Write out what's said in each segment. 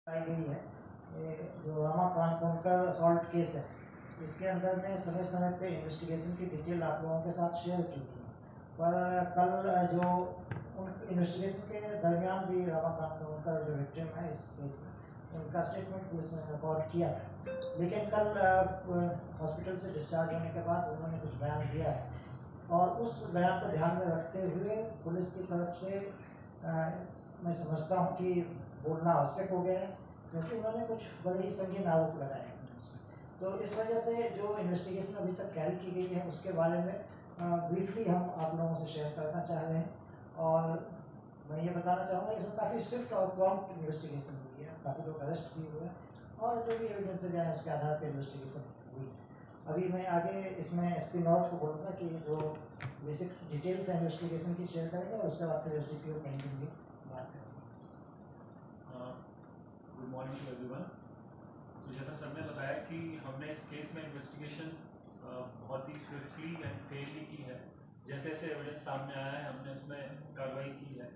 आई गई है। ये जो रमाकांत का असॉल्ट केस है, इसके अंदर में समय समय पे इन्वेस्टिगेशन की डिटेल आप लोगों के साथ शेयर की थी, पर कल जो उन इन्वेस्टिगेशन के दरमियान भी रमाकांत का जो विक्टिम है इस केस में, उनका स्टेटमेंट पुलिस ने रिकॉर्ड किया था। लेकिन कल हॉस्पिटल से डिस्चार्ज होने के बाद उन्होंने कुछ बयान दिया है, और उस बयान को ध्यान में रखते हुए पुलिस की तरफ से मैं समझता हूँ कि बोलना आवश्यक हो गया है, क्योंकि उन्होंने कुछ बड़े ही संगीन आरोप लगाए हैं। तो इस वजह से जो इन्वेस्टिगेशन अभी तक कैरी की गई है उसके बारे में ब्रीफली हम आप लोगों से शेयर करना चाह रहे हैं। और मैं ये बताना चाहूँगा इसमें काफ़ी स्विफ्ट और प्रॉम्प्ट इन्वेस्टिगेशन हुई है, काफ़ी लोग अरेस्ट भी हुए हैं और जो भी एविडेंसेज आए उसके आधार पर इन्वेस्टिगेशन हुई है। अभी मैं आगे इसमें एसपी नॉर्थ को बोलूँगा कि जो बेसिक डिटेल्स हैं इन्वेस्टिगेशन की शेयर करेंगे, और उसके बाद फिर SDPO पेंडिंग की बात करेंगे। Good morning to everyone. तो जैसा सर ने बताया कि हमने इस केस में इन्वेस्टिगेशन बहुत ही स्विफ्टली एंड फेयरली की है। जैसे जैसे एविडेंस सामने आया है हमने उसमें कार्रवाई की है,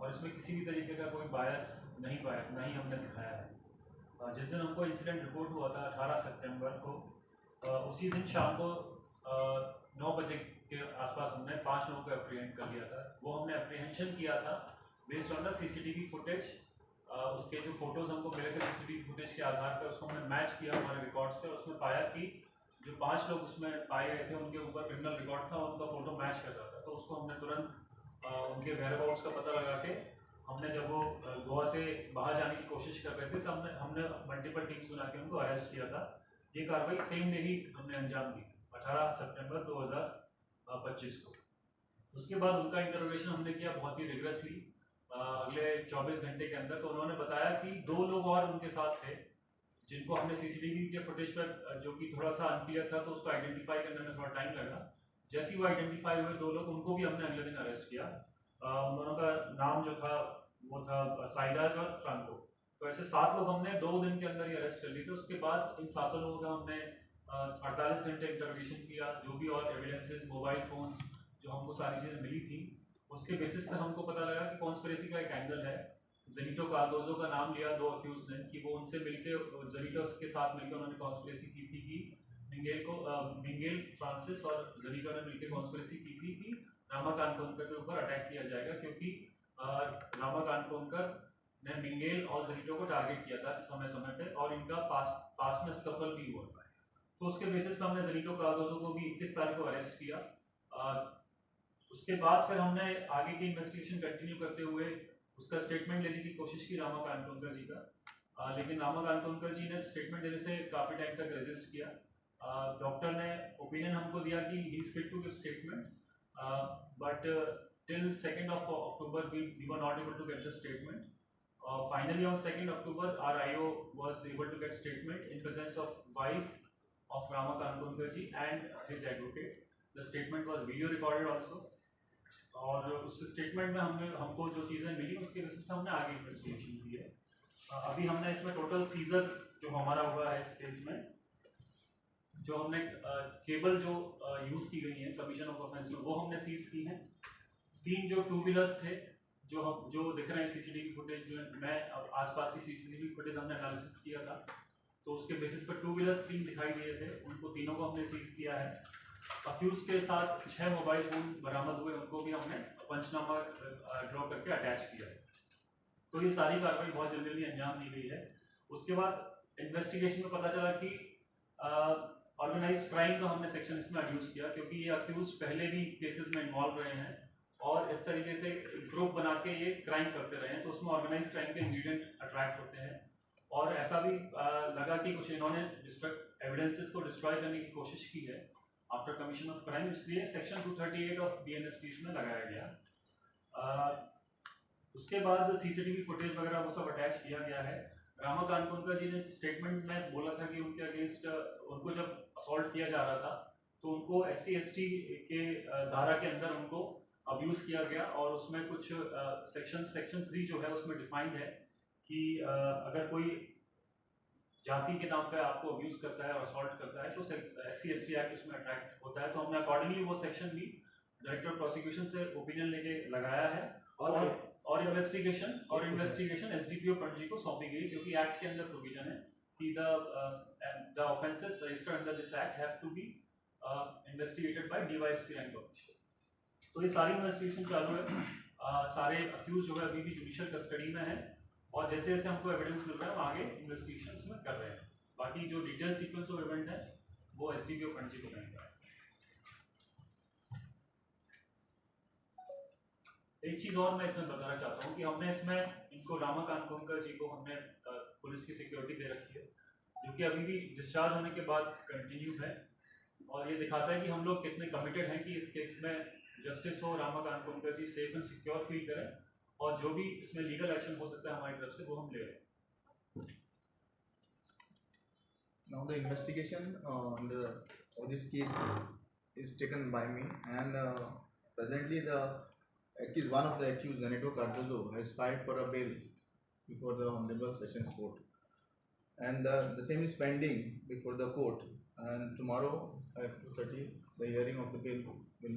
और इसमें किसी भी तरीके का कोई बायस नहीं हमने दिखाया है। जिस दिन हमको इंसिडेंट रिपोर्ट हुआ था 18 सितंबर को, उसी दिन शाम को 9 बजे के आसपास हमने 5 लोगों को अप्रीहेंड कर लिया था। वो हमने अप्रीहेंशन किया था based on the CCTV footage. उसके जो फोटोज हमको मिले थे CCTV फुटेज के आधार पर, उसको हमने मैच किया हमारे रिकॉर्ड से, और उसमें पाया कि जो 5 लोग उसमें पाए गए थे उनके ऊपर क्रिमिनल रिकॉर्ड था, उनका फोटो मैच कर रहा था। तो उसको हमने तुरंत उनके वेयरअबाउट्स का पता लगा के, हमने जब वो गोवा से बाहर जाने की कोशिश कर रहे थे तो हमने मल्टीपल टीम्स बना के उनको अरेस्ट किया था। ये कार्रवाई सेम डे ही हमने अंजाम दी 18 सितंबर 2025 को। उसके बाद उनका इंटरोगेशन हमने किया बहुत ही रिगरसली अगले 24 घंटे के अंदर। तो उन्होंने बताया कि 2 लोग और उनके साथ थे जिनको हमने CCTV के फुटेज पर, जो कि थोड़ा सा अनक्लियर था, तो उसको आइडेंटिफाई करने में थोड़ा टाइम लगा। जैसे ही वो आइडेंटिफाई हुए 2 लोग, उनको भी हमने अगले दिन अरेस्ट किया। उन दोनों का नाम जो था वो था साइराज और फ्रांको। तो ऐसे 7 लोग हमने 2 दिन के अंदर ही अरेस्ट कर लिए थे। उसके बाद इन 7 लोगों का हमने 48 घंटे इंटरोगेशन किया। जो भी और एविडेंसेस, मोबाइल फोन्स, जो हमको सारी चीज़ें मिली थी, उसके बेसिस पे हमको पता लगा कि कॉन्स्पिरेसी का एक एंगल है। जेनिटो कार्डोजो का नाम लिया 2 अक्यूज ने, कि वो उनसे मिलके जेनिटो के साथ मिलकर उन्होंने कॉन्स्पिरेसी की थी कि मिंगेल फ्रांसिस और जेनिटो ने मिलकर कॉन्स्पिरेसी की थी कि रामाकांत कोनकर के ऊपर अटैक किया जाएगा, क्योंकि रामाकांत कोनकर ने मिंगेल और जेनिटो को टारगेट किया था समय समय पे, और इनका पास में स्कफल भी हुआ। तो उसके बेसिस पे हमने जेनिटो कार्डोजो को भी 21 तारीख को अरेस्ट किया। उसके बाद फिर हमने आगे की इन्वेस्टिगेशन कंटिन्यू करते हुए उसका स्टेटमेंट लेने की कोशिश की रामाकांत कोनकर जी का। लेकिन रामाकांत कोनकर जी ने स्टेटमेंट देने से काफ़ी टाइम तक रेजिस्ट किया। डॉक्टर ने ओपिनियन हमको दिया कि he is fit to give statement, but till 2nd of October we were not able to get the statement. Finally on 2nd October our IO was able to get statement in presence of wife of Ramakant Konkar ji and his advocate. The statement was video recorded also. और उस statement में हमको जो चीज़ें मिली उसके basis पे हमने आगे इन्वेस्टिगेशन की है। अभी हमने इसमें टोटल सीजर जो हमारा हुआ है इस केस में, जो हमने केबल जो यूज़ की गई है कमीशन ऑफ ऑफेंस में, वो हमने सीज की हैं। 3 जो 2 व्हीलर्स थे जो दिख रहे हैं CCTV फुटेज में, मैं आसपास की CCTV फुटेज हमने एनालिसिस किया था, तो उसके बेसिस पर 2 व्हीलर्स 3 दिखाई दिए थे, उनको तीनों को हमने सीज किया है। अक्यूज के साथ 6 मोबाइल फोन बरामद हुए, उनको भी हमने पंचनामा ड्रॉ करके अटैच किया है। तो ये सारी कार्रवाई बहुत जल्दी अंजाम दी गई है। उसके बाद इन्वेस्टिगेशन में पता चला कि ऑर्गेनाइज्ड क्राइम का हमने सेक्शन इसमें एड्यूस किया, क्योंकि ये अक्यूज पहले भी केसेस में इन्वॉल्व रहे हैं और इस तरीके से ग्रुप बना के ये क्राइम करते रहे हैं। तो उसमें ऑर्गेनाइज्ड क्राइम के इंग्रेडिएंट अट्रैक्ट होते हैं, और ऐसा भी लगा कि कुछ इन्होंने एविडेंसेस को डिस्ट्रॉय करने की कोशिश की है आफ्टर कमीशन ऑफ क्राइम, इसलिए सेक्शन 238 ऑफ BNSP में लगाया गया। उसके बाद CCTV फुटेज वगैरह वो सब अटैच किया गया है। रामाकांत कोनकर जी ने स्टेटमेंट में बोला था कि उनके अगेंस्ट, उनको जब असॉल्ट किया जा रहा था तो उनको SC/ST के धारा के अंदर उनको अब्यूज़ किया गया, और उसमें कुछ सेक्शन 3 जो है उसमें डिफाइंड है कि अगर कोई जाति के नाम पे आपको अब्यूज करता है और असॉल्ट करता है तो SC/ST एक्ट उसमें अट्रैक्ट होता है। तो हमने अकॉर्डिंगली वो सेक्शन भी डायरेक्टर प्रोसिक्यूशन से ओपिनियन लेके लगाया है, और और इन्वेस्टिगेशन एसडीपीओ पणजी को सौंपी गई, क्योंकि एक्ट के अंदर प्रोविजन है कि the offences registered under this act have to be investigated by DYSP rank officer. तो ये सारी इन्वेस्टिगेशन चालू है। सारे अक्यूज जो है अभी भी जुडिशियल कस्टडी में है, और जैसे जैसे हमको एविडेंस मिल रहा है हम आगे इन्वेस्टिगेशन उसमें कर रहे हैं। बाकी जो डिटेल सीक्वेंस ऑफ इवेंट है वो एसडीपीओ पणजी को मिलेगा। एक चीज़ और मैं इसमें बताना चाहता हूँ कि हमने इसमें इनको रामा कानकोनकर जी को हमने पुलिस की सिक्योरिटी दे रखी है, जो कि अभी भी डिस्चार्ज होने के बाद कंटिन्यू है, और ये दिखाता है कि हम लोग कितने कमिटेड हैं कि इस केस में जस्टिस हो, रामा कानकोनकर जी सेफ एंड सिक्योर फील करें, और जो भी इसमें लीगल एक्शन हो सकता है हमारी तरफ से वो हम ले रहे हैं। Now the investigation of this case is taken by me, and presently one of the accused, Zeneto Cardozo, has filed for a bail before the Honorable Sessions Court, and the same is pending before the court. And tomorrow at 2:30, the hearing of the bail will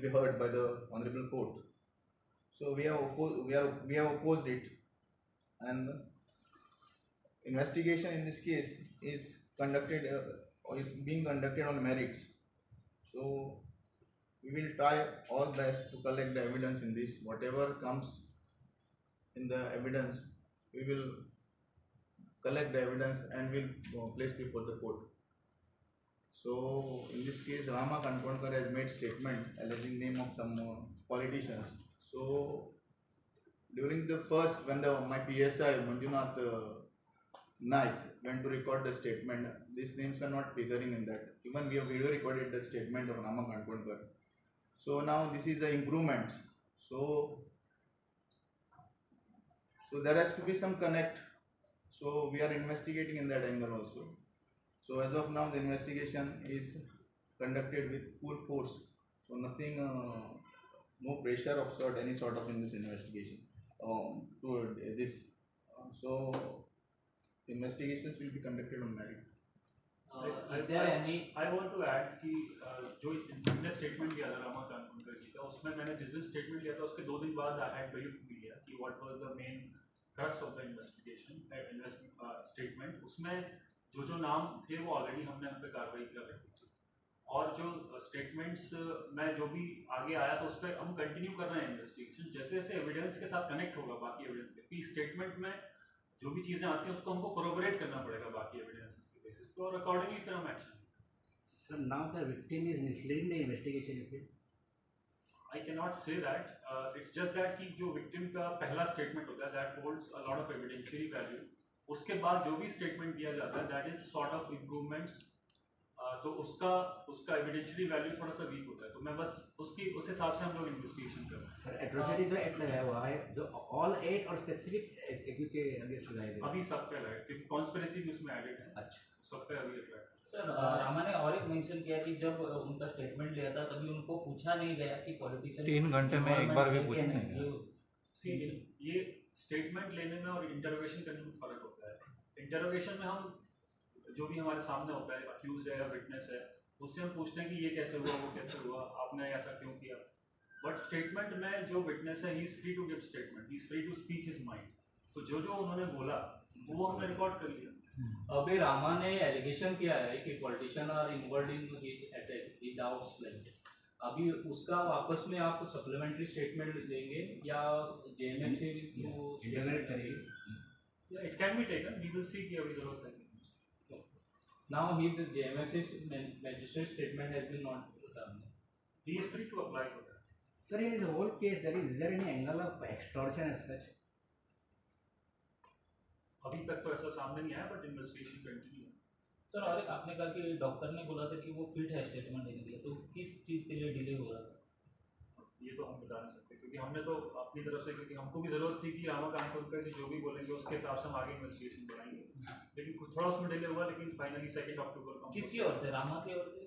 be heard by the Honorable Court. So we have opposed it, and investigation in this case is conducted or is being conducted on merits. So we will try all best to collect the evidence in this. Whatever comes in the evidence, we will collect the evidence and will place before the court. So in this case, Rama Kankonkar has made statement alleging name of some politicians. So during the first, when my PSI Manjunath Naik went to record the statement, these names were not figuring in that. Even we have video recorded the statement of Rama Kankonkar. So now this is the improvement. So there has to be some connect. So we are investigating in that angle also. So as of now, the investigation is conducted with full force. So nothing, no pressure of any sort of in this investigation to this. So investigations will be conducted on merit. I want to add कि जो मैंने statement लिया था रामा कानकोनकर जी का, उसमें मैंने जिस दिन स्टेटमेंट लिया था उसके 2 दिन बाद आई हैड ब्रीफ मीडिया कि what was the main crux of the investigation statement. उसमें जो नाम थे वो ऑलरेडी हमने उन पर कार्रवाई कर रखी थी, और जो स्टेटमेंट्स में जो भी आगे आया तो उस पर हम कंटिन्यू कर रहे हैं इन्वेस्टिगेशन। जैसे जैसे एविडेंस के साथ कनेक्ट होगा बाकी एविडेंस के, स्टेटमेंट में जो भी चीज़ें आती हैं उसको हमको कोरोबोरेट करना पड़ेगा बाकी एविडेंस के बेसिस पे, और अकॉर्डिंगली फिर हम action. Sir, now the victim is misleading the investigation. I cannot say that. It's just that कि जो victim का पहला statement होता है that holds a lot of evidentiary value. उसके बाद जो भी statement दिया जाता है that is sort of improvements. तो उसका evidentiary value थोड़ा सा weak होता है, तो मैं बस उस हिसाब से हम लोग investigation कर रहे हैं। Sir, atrocity जो एक्ट लगाया हुआ है, जो all 8 और specific एक्यूज के अगेंस्ट लगाए गए अभी सब पे है, क्योंकि conspiracy भी उसमें added है। अच्छा, सब पे अभी है। सर, रामा ने और एक मेंशन किया कि जब उनका स्टेटमेंट लिया था तभी उनको पूछा नहीं गया कि पॉलिटिशियन 3 घंटे में एक बार भी पूछा नहीं गया। ये स्टेटमेंट लेने में और इंटरोगेशन करने में फ़र्क होता है। इंटरोगेशन में हम जो भी हमारे सामने होता है, अक्यूज है या विटनेस है, उससे हम पूछते हैं कि ये कैसे हुआ, वो कैसे हुआ, आपने ऐसा क्यों किया। बट स्टेटमेंट में जो विटनेस है he is free to give statement, he is free to speak his mind. तो जो उन्होंने बोला वो हमने रिकॉर्ड कर लिया। अभी रामा ने एलिगेशन किया है कि politician are involve in his attack, he doubts like. अभी उसका वापस में आप सप्लीमेंट्री स्टेटमेंट लेंगे या जेएमएफसी को इंटीग्रेट करेंगे? या it can be taken, we will see कि अभी जरूरत है। Now his JMFC magistrate statement has been not done. He is free to apply for that. Sir, in this whole case, is there any angle of extortion as such? अभी तक तो ऐसा सामने नहीं आया, बट इन्वेस्टिगेशन कंटिन्यू है। Sir, और एक आपने कहा कि डॉक्टर ने बोला था कि वो फिट है स्टेटमेंट देने के लिए, तो किस चीज़ के लिए डिले हो रहा था? ये तो हम बता नहीं सकते, क्योंकि हमने तो अपनी तरफ से, क्योंकि हमको भी ज़रूरत थी कि रामा कानकोनकर जी जो भी बोलेंगे उसके हिसाब से हम आगे इन्वेस्टिगेशन बढ़ाएंगे, लेकिन कुछ थोड़ा उसमें डिले हुआ। लेकिन फाइनली 2 अक्टूबर को किसकी ओर से, रामा की ओर से?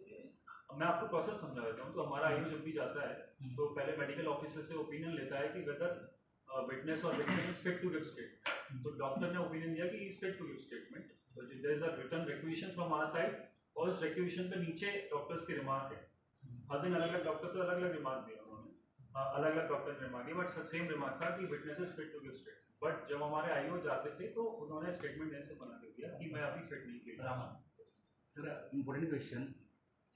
मैं आपको प्रोसेस समझा देता हूँ। तो हमारा आयु जब भी जाता है तो पहले मेडिकल ऑफिसर से ओपिनियन लेता है कि वेदर विटनेस और victim is fit to give statement. तो डॉक्टर ने ओपिनियन दिया कि is fit to give statement, तो there is a written requisition from our side, और उस रिक्वेशन पे नीचे डॉक्टर्स के रिमार्क है। हर दिन अलग अलग डॉक्टर को अलग अलग रिमार्क दिया उन्होंने। अलग अलग डॉक्टर ने मांगी, बट सेम रिमार्क था कि witness is fit to give statement. But जब हमारे आईओ जाते थे तो उन्होंने स्टेटमेंट देने से मना कर दिया कि मैं अभी फिट नहीं फील कर रहा। Sir, important question.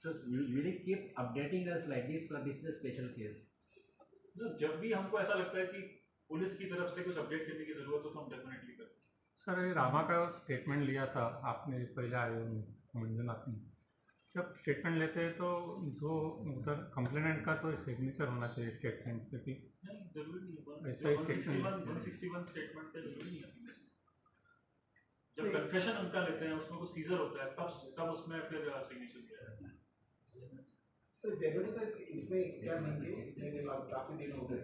So, will you keep updating us like this, or this is a special case? जब भी हमको ऐसा लगता है कि पुलिस की तरफ से कुछ अपडेट करने की जरूरत हो तो हम डेफिनेटली करते हैं। सर, ये रामा का स्टेटमेंट लिया था आपने पहले आयोग में, मंजुनाथ ने। जब स्टेटमेंट लेते हैं तो जो उधर कंप्लेनेंट का तो सिग्नेचर होना चाहिए स्टेटमेंट पे भी। नहीं, जरूरी नहीं है। ऐसा ही 161 स्टेटमेंट पे जरूरी नहीं है सिग्नेचर। जब कन्फेशन उनका लेते हैं उसमें कुछ सीजर होता है तब उसमें फिर सिग्नेचर किया जाता है। तो जनरल का इसमें क्या लेंगे, काफी दिन हो गए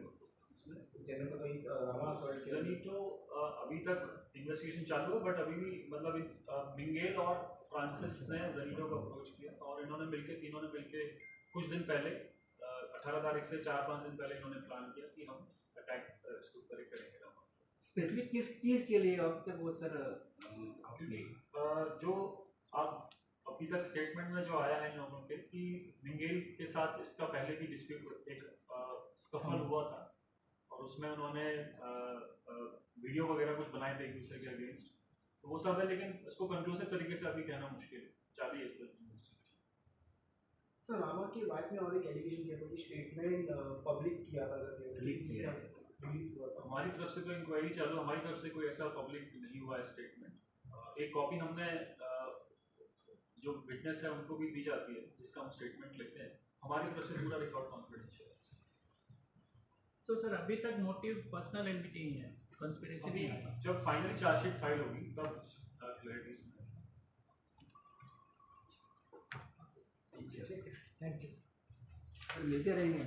जनरल का तो रामा सॉल्ट ज़नीटो अभी तक इन्वेस्टिगेशन चालू है, बट अभी भी मतलब मिंगेल और फ्रांसिस ने ज़नीटो को अप्रोच किया और तीनों ने मिलके कुछ दिन पहले 18 तारीख से 4-5 दिन पहले इन्होंने प्लान किया कि हम अटैक इसको करेंगे। स्पेसिफिक किस चीज़ के लिए अब तक वो सर जो आप अभी तक स्टेटमेंट में जो आया है इन लोगों के कि मिंगेल के साथ इसका पहले भी डिस्प्यूट एक स्कफल हुआ था और उसमें उन्होंने वीडियो वगैरह कुछ बनाए थे एक दूसरे के अगेंस्ट, तो वो सब है, लेकिन इसको कंक्लूसिव तरीके से अभी कहना मुश्किल है। जारी है इस पर इन्वेस्टिगेशन। सर रामा की वाइफ ने और एक एलिगेशन किया था कि स्टेटमेंट पब्लिक किया था, रिलीज हुआ था। हमारी तरफ से तो इंक्वायरी चालू, हमारी तरफ से कोई ऐसा पब्लिक नहीं हुआ है स्टेटमेंट। एक कॉपी हमने जो विटनेस है उनको भी दी जाती है जिसका हम स्टेटमेंट लेते हैं। हमारी तरफ से पूरा रिकॉर्ड कॉन्फिडेंशियल है। तो सर अभी तक मोटिव पर्सनल एंटिटी ही है, कंस्पिरेसी भी है। जब फाइनली चार्जशीट फाइल होगी तब क्लैरिटी इसमें। Thank you. मिलते रहेंगे।